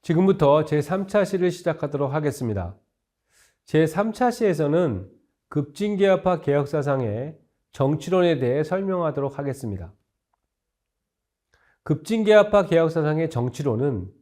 지금부터 제3차 시를 시작하도록 하겠습니다. 제3차 시에서는 급진개혁파 개혁사상의 정치론에 대해 설명하도록 하겠습니다. 급진개혁파 개혁사상의 정치론은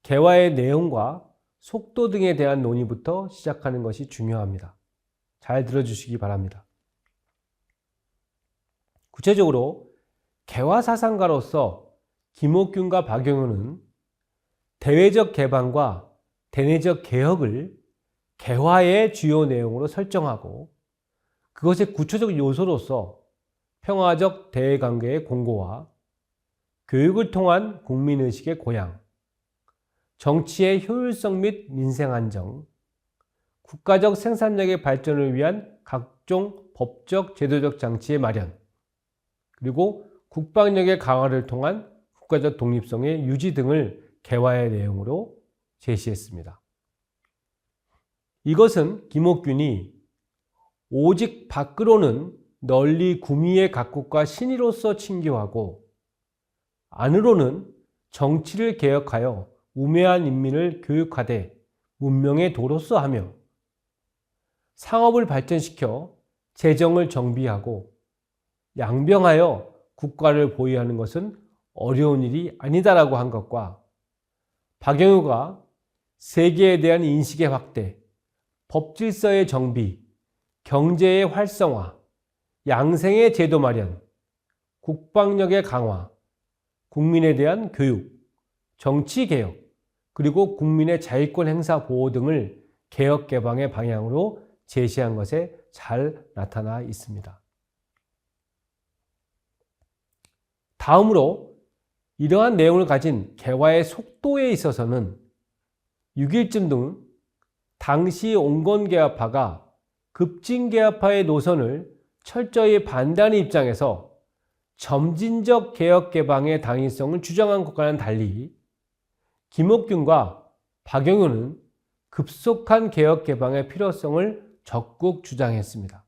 개화의 내용과 속도 등에 대한 논의부터 시작하는 것이 중요합니다. 잘 들어주시기 바랍니다. 구체적으로 개화사상가로서 김옥균과 박영훈은 대외적 개방과 대내적 개혁을 개화의 주요 내용으로 설정하고 그것의 구체적 요소로서 평화적 대외관계의 공고와 교육을 통한 국민의식의 고양, 정치의 효율성 및 민생 안정, 국가적 생산력의 발전을 위한 각종 법적, 제도적 장치의 마련, 그리고 국방력의 강화를 통한 국가적 독립성의 유지 등을 개화의 내용으로 제시했습니다. 이것은 김옥균이 오직 밖으로는 널리 구미의 각국과 신의로서 친교하고 안으로는 정치를 개혁하여 우매한 인민을 교육하되 문명의 도로서 하며 상업을 발전시켜 재정을 정비하고 양병하여 국가를 보위하는 것은 어려운 일이 아니다라고 한 것과 박영후가 세계에 대한 인식의 확대, 법질서의 정비, 경제의 활성화, 양생의 제도 마련, 국방력의 강화, 국민에 대한 교육, 정치 개혁, 그리고 국민의 자유권 행사 보호 등을 개혁 개방의 방향으로 제시한 것에 잘 나타나 있습니다. 다음으로 이러한 내용을 가진 개화의 속도에 있어서는 6.1쯤 등 당시 온건개화파가 급진개화파의 노선을 철저히 반대하는 입장에서 점진적 개혁 개방의 당위성을 주장한 것과는 달리 김옥균과 박영훈은 급속한 개혁 개방의 필요성을 적극 주장했습니다.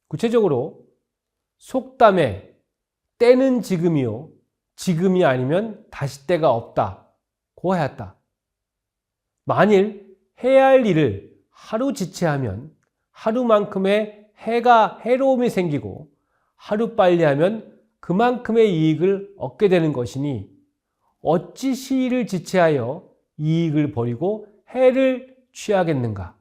구체적으로 속담에 때는 지금이요, 지금이 아니면 다시 때가 없다고 하였다. 만일 해야 할 일을 하루 지체하면 하루만큼의 해로움이 생기고 하루 빨리 하면 그만큼의 이익을 얻게 되는 것이니 어찌 시일을 지체하여 이익을 버리고 해를 취하겠는가?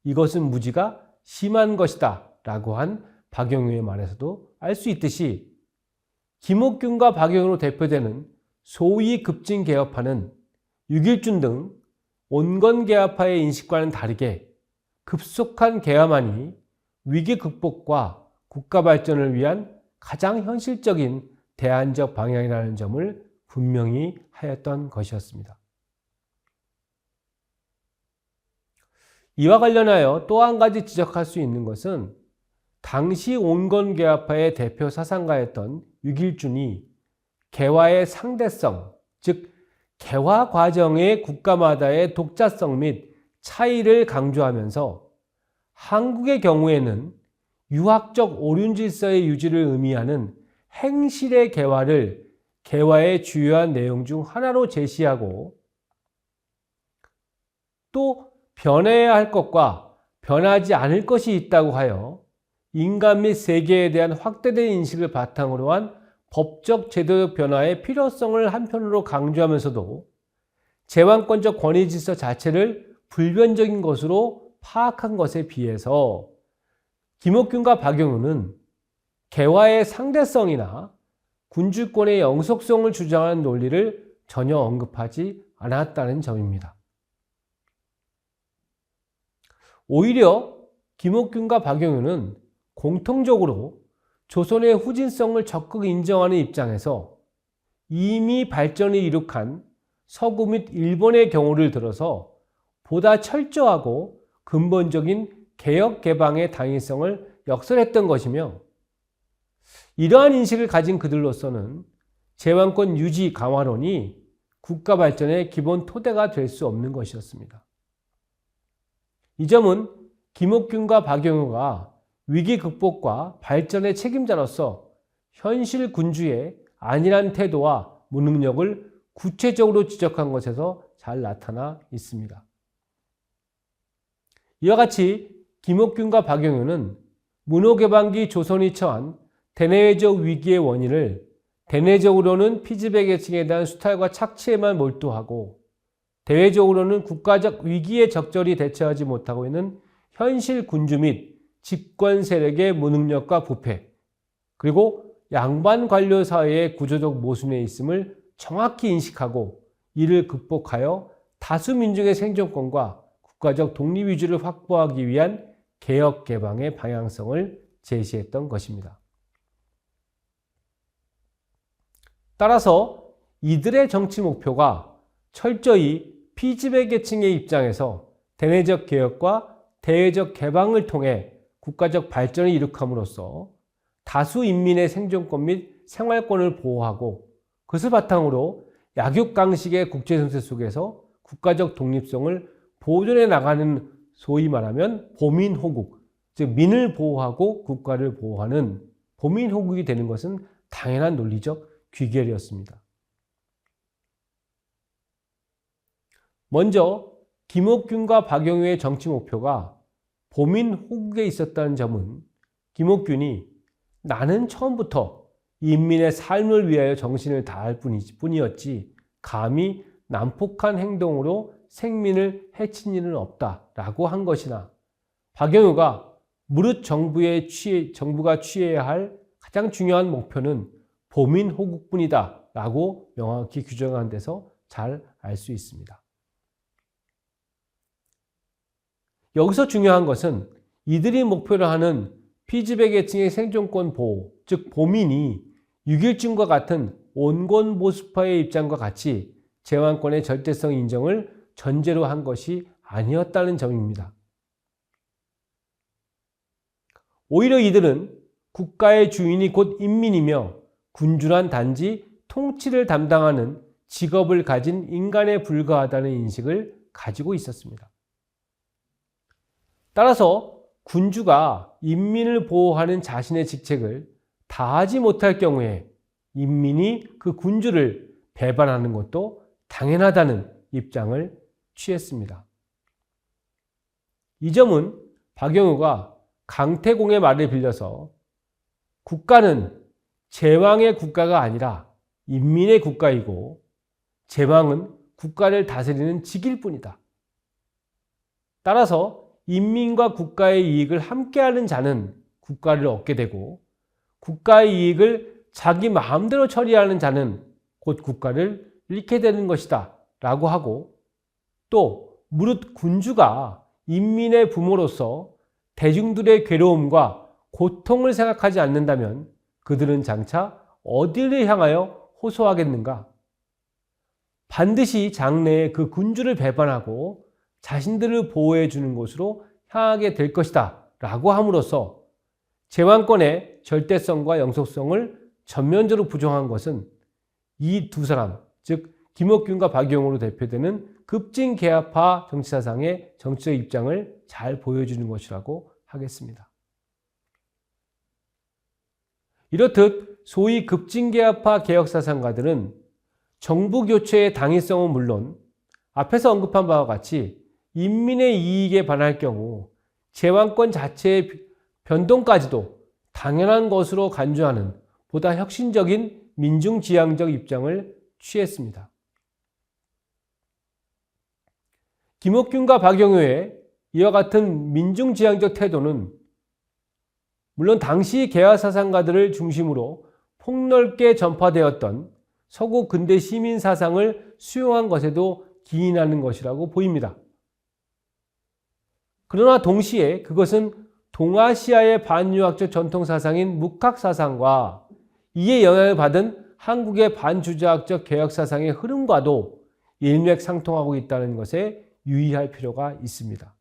이것은 무지가 심한 것이다 라고 한 박영후의 말에서도 알 수 있듯이 김옥균과 박영후로 대표되는 소위 급진개혁파는 6.1준 등 온건개혁파의 인식과는 다르게 급속한 개화만이 위기 극복과 국가 발전을 위한 가장 현실적인 대안적 방향이라는 점을 분명히 하였던 것이었습니다. 이와 관련하여 또 한 가지 지적할 수 있는 것은 당시 온건개혁파의 대표 사상가였던 6.1준이 개화의 상대성, 즉 개화 과정의 국가마다의 독자성 및 차이를 강조하면서 한국의 경우에는 유학적 오륜질서의 유지를 의미하는 행실의 개화를 개화의 주요한 내용 중 하나로 제시하고 또 변해야 할 것과 변하지 않을 것이 있다고 하여 인간 및 세계에 대한 확대된 인식을 바탕으로 한 법적 제도적 변화의 필요성을 한편으로 강조하면서도 제왕권적 권위 질서 자체를 불변적인 것으로 파악한 것에 비해서 김옥균과 박영훈은 개화의 상대성이나 군주권의 영속성을 주장하는 논리를 전혀 언급하지 않았다는 점입니다. 오히려 김옥균과 박영훈은 공통적으로 조선의 후진성을 적극 인정하는 입장에서 이미 발전을 이룩한 서구 및 일본의 경우를 들어서 보다 철저하고 근본적인 개혁 개방의 당위성을 역설했던 것이며 이러한 인식을 가진 그들로서는 제왕권 유지 강화론이 국가 발전의 기본 토대가 될 수 없는 것이었습니다. 이 점은 김옥균과 박영후가 위기 극복과 발전의 책임자로서 현실 군주의 안일한 태도와 무능력을 구체적으로 지적한 것에서 잘 나타나 있습니다. 이와 같이 김옥균과 박영효는 문호개방기 조선이 처한 대내외적 위기의 원인을 대내적으로는 피지배 계층에 대한 수탈과 착취에만 몰두하고 대외적으로는 국가적 위기에 적절히 대처하지 못하고 있는 현실 군주 및 집권 세력의 무능력과 부패, 그리고 양반 관료 사회의 구조적 모순에 있음을 정확히 인식하고 이를 극복하여 다수 민중의 생존권과 국가적 독립 위주를 확보하기 위한 개혁 개방의 방향성을 제시했던 것입니다. 따라서 이들의 정치 목표가 철저히 피지배 계층의 입장에서 대내적 개혁과 대외적 개방을 통해 국가적 발전을 이룩함으로써 다수 인민의 생존권 및 생활권을 보호하고 그것을 바탕으로 약육강식의 국제정세 속에서 국가적 독립성을 보존해 나가는 소위 말하면 보민호국, 즉 민을 보호하고 국가를 보호하는 보민호국이 되는 것은 당연한 논리적 귀결이었습니다. 먼저 김옥균과 박영효의 정치 목표가 보민호국에 있었다는 점은 김옥균이 나는 처음부터 인민의 삶을 위하여 정신을 다할 뿐이었지 감히 난폭한 행동으로 생민을 해친 일은 없다라고 한 것이나 박영효가 무릇 정부가 취해야 할 가장 중요한 목표는 보민호국뿐이다 라고 명확히 규정한 데서 잘 알 수 있습니다. 여기서 중요한 것은 이들이 목표로 하는 피지배 계층의 생존권 보호, 즉 보민이 6.1중과 같은 온건보수파의 입장과 같이 제왕권의 절대성 인정을 전제로 한 것이 아니었다는 점입니다. 오히려 이들은 국가의 주인이 곧 인민이며 군주란 단지 통치를 담당하는 직업을 가진 인간에 불과하다는 인식을 가지고 있었습니다. 따라서 군주가 인민을 보호하는 자신의 직책을 다하지 못할 경우에 인민이 그 군주를 배반하는 것도 당연하다는 입장을 취했습니다. 이 점은 박영효가 강태공의 말을 빌려서 국가는 제왕의 국가가 아니라 인민의 국가이고 제왕은 국가를 다스리는 직일 뿐이다. 따라서 인민과 국가의 이익을 함께하는 자는 국가를 얻게 되고 국가의 이익을 자기 마음대로 처리하는 자는 곧 국가를 잃게 되는 것이다 라고 하고 또 무릇 군주가 인민의 부모로서 대중들의 괴로움과 고통을 생각하지 않는다면 그들은 장차 어디를 향하여 호소하겠는가? 반드시 장래에 그 군주를 배반하고 자신들을 보호해 주는 곳으로 향하게 될 것이다 라고 함으로써 제왕권의 절대성과 영속성을 전면적으로 부정한 것은 이 두 사람, 즉 김옥균과 박영효로 대표되는 급진개합파 정치사상의 정치적 입장을 잘 보여주는 것이라고 하겠습니다. 이렇듯 소위 급진개합파 개혁사상가들은 정부 교체의 당위성은 물론 앞에서 언급한 바와 같이 인민의 이익에 반할 경우 제왕권 자체의 변동까지도 당연한 것으로 간주하는 보다 혁신적인 민중지향적 입장을 취했습니다. 김옥균과 박영효의 이와 같은 민중지향적 태도는 물론 당시 개화사상가들을 중심으로 폭넓게 전파되었던 서구 근대 시민사상을 수용한 것에도 기인하는 것이라고 보입니다. 그러나 동시에 그것은 동아시아의 반유학적 전통사상인 묵학사상과 이에 영향을 받은 한국의 반주자학적 개혁사상의 흐름과도 일맥상통하고 있다는 것에 유의할 필요가 있습니다.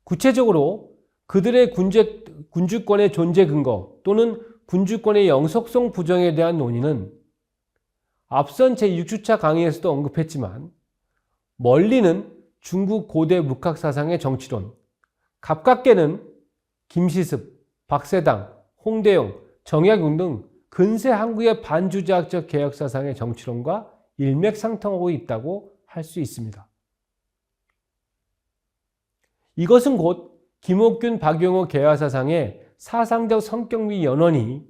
구체적으로 그들의 군주권의 존재 근거 또는 군주권의 영속성 부정에 대한 논의는 앞선 제6주차 강의에서도 언급했지만 멀리는 중국 고대 묵학사상의 정치론, 가깝게는 김시습, 박세당, 홍대영, 정약용 등 근세 한국의 반주자학적 개혁 사상의 정치론과 일맥상통하고 있다고 할 수 있습니다. 이것은 곧 김옥균, 박용호 개화 사상의 사상적 성격 및 연원이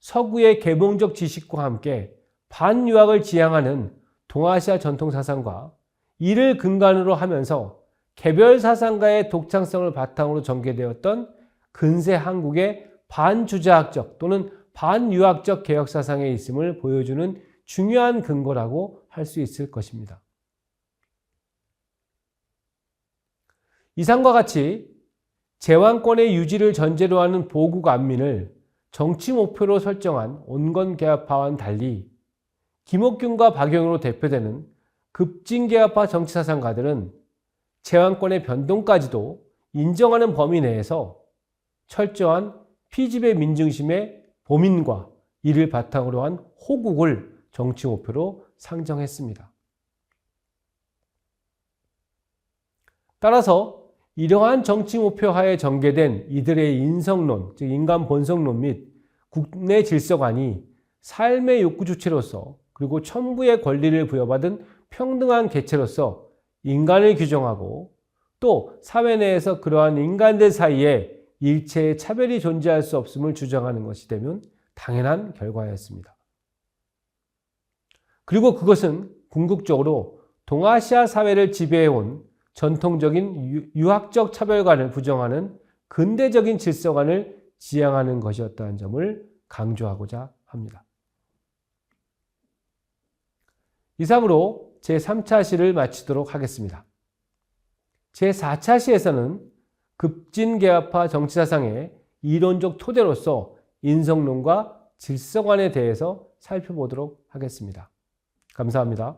서구의 계몽적 지식과 함께 반유학을 지향하는 동아시아 전통 사상과 이를 근간으로 하면서 개별 사상가의 독창성을 바탕으로 전개되었던 근세 한국의 반주자학적 또는 반유학적 개혁 사상에 있음을 보여주는 중요한 근거라고 할 수 있을 것입니다. 이상과 같이 제왕권의 유지를 전제로 하는 보국 안민을 정치 목표로 설정한 온건개혁파와는 달리 김옥균과 박용호로 대표되는 급진개혁파 정치사상가들은 제왕권의 변동까지도 인정하는 범위 내에서 철저한 피지배 민중심의 보민과 이를 바탕으로 한 호국을 정치 목표로 상정했습니다. 따라서 이러한 정치 목표 하에 전개된 이들의 인성론, 즉 인간 본성론 및 국내 질서관이 삶의 욕구 주체로서 그리고 천부의 권리를 부여받은 평등한 개체로서 인간을 규정하고 또 사회 내에서 그러한 인간들 사이에 일체의 차별이 존재할 수 없음을 주장하는 것이 되면 당연한 결과였습니다. 그리고 그것은 궁극적으로 동아시아 사회를 지배해온 전통적인 유학적 차별관을 부정하는 근대적인 질서관을 지향하는 것이었다는 점을 강조하고자 합니다. 이상으로 제3차 시를 마치도록 하겠습니다. 제4차 시에서는 급진개혁파 정치사상의 이론적 토대로서 인성론과 질서관에 대해서 살펴보도록 하겠습니다. 감사합니다.